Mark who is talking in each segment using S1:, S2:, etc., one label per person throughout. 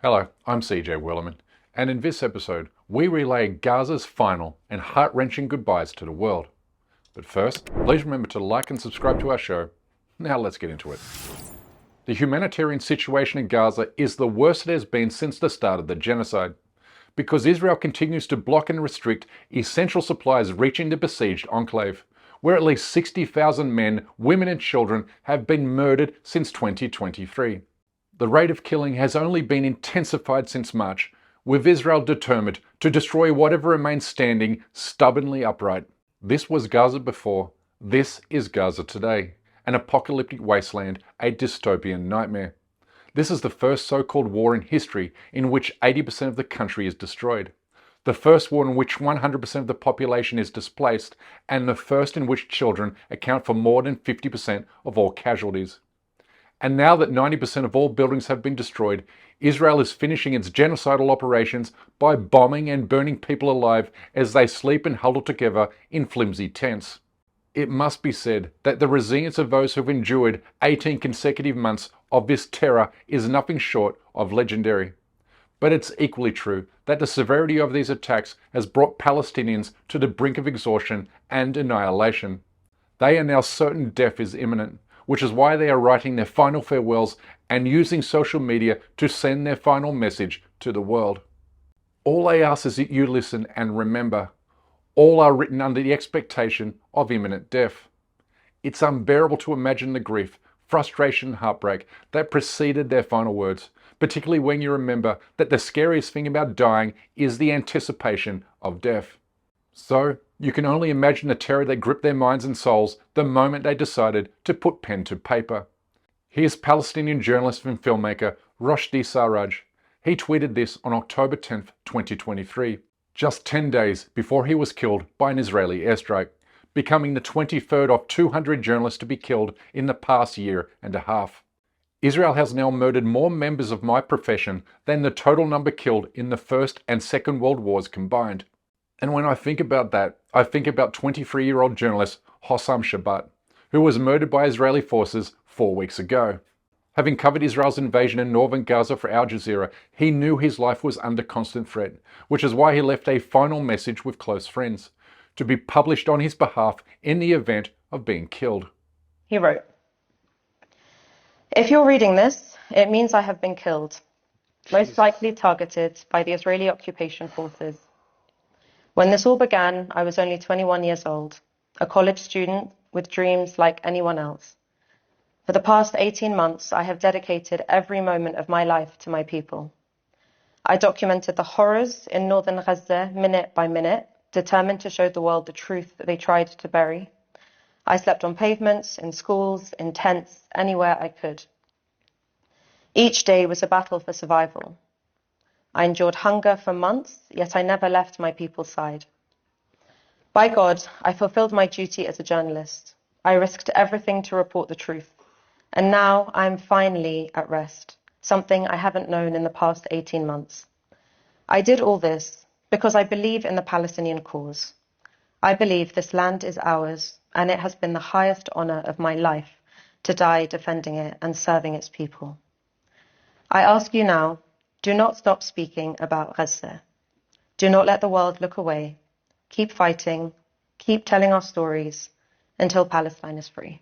S1: Hello, I'm CJ Wellerman, and in this episode, we relay Gaza's final and heart-wrenching goodbyes to the world. But first, please remember to like and subscribe to our show. Now let's get into it. The humanitarian situation in Gaza is the worst it has been since the start of the genocide, because Israel continues to block and restrict essential supplies reaching the besieged enclave, where at least 60,000 men, women and children have been murdered since 2023. The rate of killing has only been intensified since March, with Israel determined to destroy whatever remains standing stubbornly upright. This was Gaza before, this is Gaza today, an apocalyptic wasteland, a dystopian nightmare. This is the first so-called war in history in which 80% of the country is destroyed, the first war in which 100% of the population is displaced, and the first in which children account for more than 50% of all casualties. And now that 90% of all buildings have been destroyed, Israel is finishing its genocidal operations by bombing and burning people alive as they sleep and huddle together in flimsy tents. It must be said that the resilience of those who've endured 18 consecutive months of this terror is nothing short of legendary. But it's equally true that the severity of these attacks has brought Palestinians to the brink of exhaustion and annihilation. They are now certain death is imminent, which is why they are writing their final farewells and using social media to send their final message to the world. All I ask is that you listen and remember, all are written under the expectation of imminent death. It's unbearable to imagine the grief, frustration and heartbreak that preceded their final words, particularly when you remember that the scariest thing about dying is the anticipation of death. So, you can only imagine the terror that gripped their minds and souls the moment they decided to put pen to paper. Here's Palestinian journalist and filmmaker Rushdie Sarraj. He tweeted this on October 10th, 2023, just 10 days before he was killed by an Israeli airstrike, becoming the 23rd of 200 journalists to be killed in the past year and a half. Israel has now murdered more members of my profession than the total number killed in the First and Second World Wars combined. And when I think about that, I think about 23-year-old journalist Hossam Shabbat, who was murdered by Israeli forces 4 weeks ago. Having covered Israel's invasion in northern Gaza for Al Jazeera, he knew his life was under constant threat, which is why he left a final message with close friends, to be published on his behalf in the event of being killed.
S2: He wrote, "If you're reading this, it means I have been killed, most likely targeted by the Israeli occupation forces. When this all began, I was only 21 years old, a college student with dreams like anyone else. For the past 18 months, I have dedicated every moment of my life to my people. I documented the horrors in northern Gaza minute by minute, determined to show the world the truth that they tried to bury. I slept on pavements, in schools, in tents, anywhere I could. Each day was a battle for survival. I endured hunger for months, yet I never left my people's side. By God, I fulfilled my duty as a journalist. I risked everything to report the truth. And now I am finally at rest, something I haven't known in the past 18 months. I did all this because I believe in the Palestinian cause. I believe this land is ours, and it has been the highest honor of my life to die defending it and serving its people. I ask you now, do not stop speaking about Gaza. Do not let the world look away. Keep fighting, keep telling our stories until Palestine is free."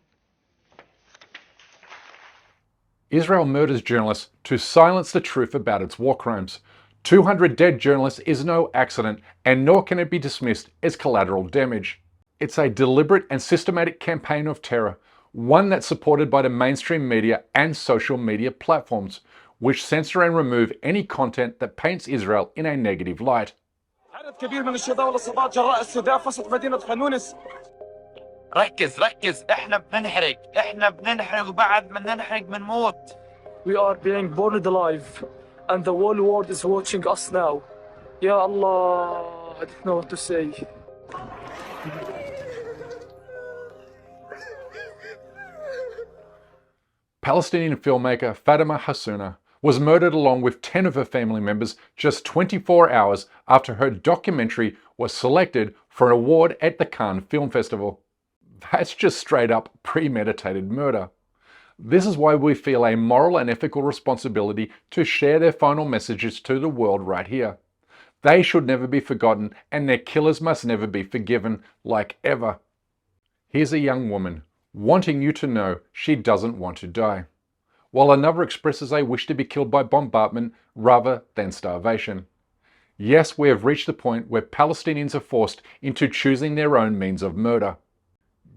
S1: Israel murders journalists to silence the truth about its war crimes. 200 dead journalists is no accident, and nor can it be dismissed as collateral damage. It's a deliberate and systematic campaign of terror, one that's supported by the mainstream media and social media platforms, which censor and remove any content that paints Israel in a negative light.
S3: عدد كبير من الشهداء والإصابات جراء استهداف وسط مدينة خان يونس.
S4: ركز احنا بننحرق وبعد ما ننحرق بنموت.
S3: We are being burned alive and the whole world is watching us now. Ya Allah, I don't know what to say.
S1: Palestinian filmmaker Fatima Hassouna was murdered along with 10 of her family members just 24 hours after her documentary was selected for an award at the Cannes Film Festival. That's just straight up premeditated murder. This is why we feel a moral and ethical responsibility to share their final messages to the world right here. They should never be forgotten, and their killers must never be forgiven, like ever. Here's a young woman wanting you to know she doesn't want to die, while another expresses a wish to be killed by bombardment rather than starvation. Yes, we have reached the point where Palestinians are forced into choosing their own means of murder.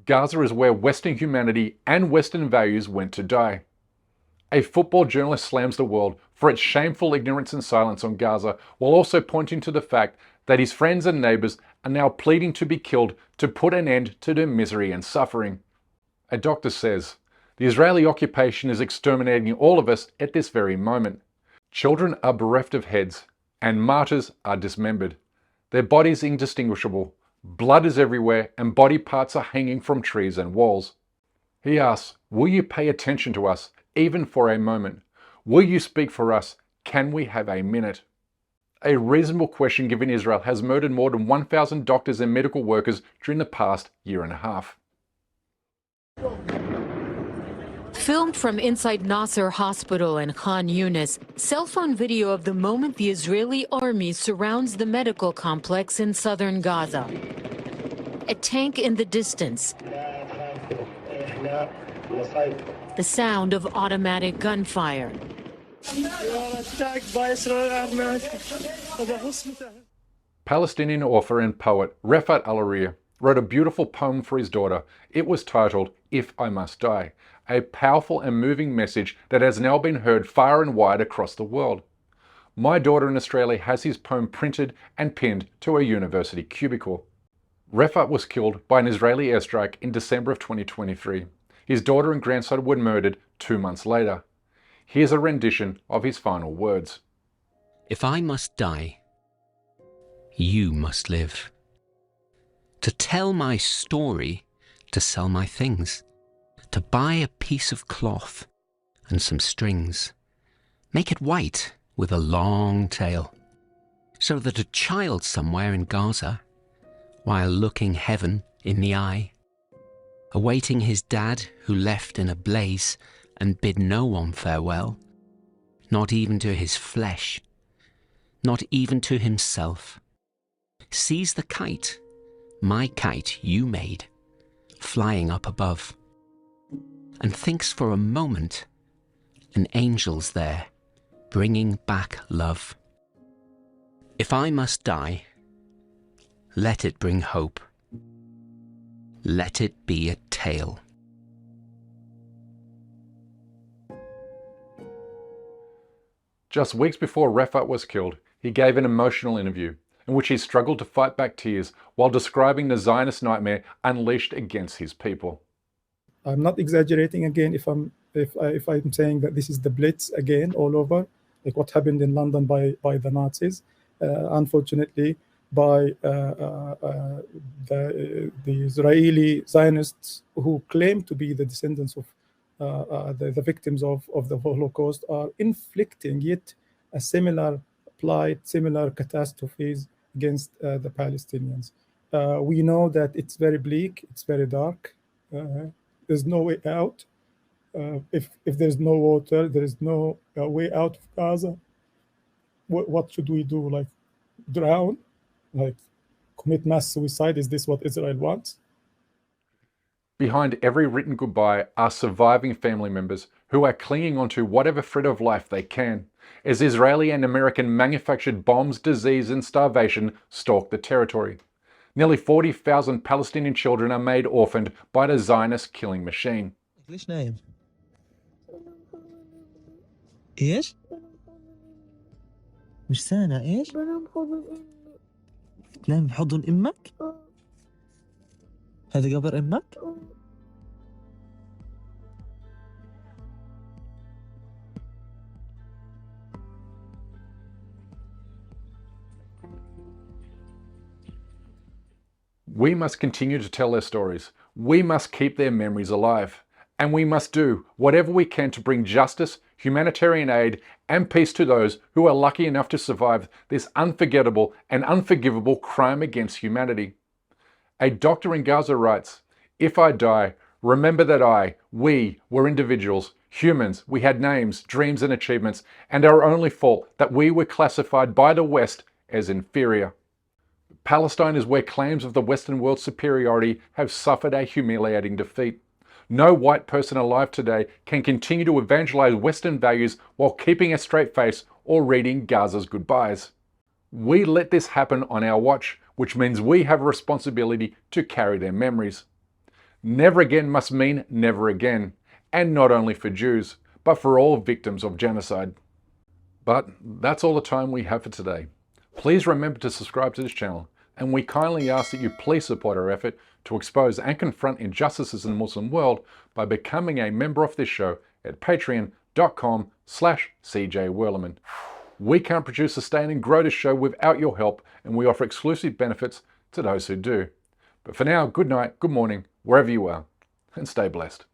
S1: Gaza is where Western humanity and Western values went to die. A football journalist slams the world for its shameful ignorance and silence on Gaza, while also pointing to the fact that his friends and neighbours are now pleading to be killed to put an end to their misery and suffering. A doctor says, the Israeli occupation is exterminating all of us at this very moment. Children are bereft of heads, and martyrs are dismembered. Their bodies indistinguishable, blood is everywhere, and body parts are hanging from trees and walls. He asks, will you pay attention to us, even for a moment? Will you speak for us? Can we have a minute? A reasonable question given Israel has murdered more than 1,000 doctors and medical workers during the past year and a half.
S5: Filmed from inside Nasser Hospital in Khan Yunis, cell phone video of the moment the Israeli army surrounds the medical complex in southern Gaza. A tank in the distance. The sound of automatic gunfire.
S1: Palestinian author and poet Refat Al-Aria wrote a beautiful poem for his daughter. It was titled, If I Must Die, a powerful and moving message that has now been heard far and wide across the world. My daughter in Australia has his poem printed and pinned to a university cubicle. Refat was killed by an Israeli airstrike in December of 2023. His daughter and grandson were murdered 2 months later. Here's a rendition of his final words.
S6: If I must die, you must live. To tell my story, to sell my things, to buy a piece of cloth and some strings, make it white with a long tail, so that a child somewhere in Gaza, while looking heaven in the eye, awaiting his dad who left in a blaze and bid no one farewell, not even to his flesh, not even to himself, sees the kite, my kite you made, flying up above, and thinks for a moment an angel's there, bringing back love. If I must die, let it bring hope. Let it be a tale.
S1: Just weeks before Refat was killed, he gave an emotional interview in which he struggled to fight back tears while describing the Zionist nightmare unleashed against his people.
S7: I'm not exaggerating again if I'm saying that this is the Blitz again all over, like what happened in London by the Nazis. Unfortunately, by the Israeli Zionists who claim to be the descendants of the victims of the Holocaust are inflicting yet a similar plight, similar catastrophes against the Palestinians. We know that it's very bleak, it's very dark. There's no way out. If there's no water, there is no way out of Gaza. What should we do? Like drown? Like commit mass suicide? Is this what Israel wants?
S1: Behind every written goodbye are surviving family members who are clinging onto whatever thread of life they can, as Israeli and American manufactured bombs, disease and starvation stalk the territory. Nearly 40,000 Palestinian children are made orphaned by the Zionist killing machine.
S8: ليش نايم؟ ايش؟ مش سامع ايش؟ تنام بحضن امك؟ هذا قبر امك؟
S1: We must continue to tell their stories. We must keep their memories alive. And we must do whatever we can to bring justice, humanitarian aid, and peace to those who are lucky enough to survive this unforgettable and unforgivable crime against humanity. A doctor in Gaza writes, "If I die, Remember that we were individuals, humans. We had names, dreams and achievements, and our only fault that we were classified by the West as inferior. Palestine is where claims of the Western world's superiority have suffered a humiliating defeat. No white person alive today can continue to evangelize Western values while keeping a straight face or reading Gaza's goodbyes. We let this happen on our watch, which means we have a responsibility to carry their memories. Never again must mean never again, and not only for Jews, but for all victims of genocide. But that's all the time we have for today. Please remember to subscribe to this channel, and we kindly ask that you please support our effort to expose and confront injustices in the Muslim world by becoming a member of this show at patreon.com/CJWerleman. We can't produce, sustain and grow this show without your help, and we offer exclusive benefits to those who do. But for now, good night, good morning, wherever you are, and stay blessed.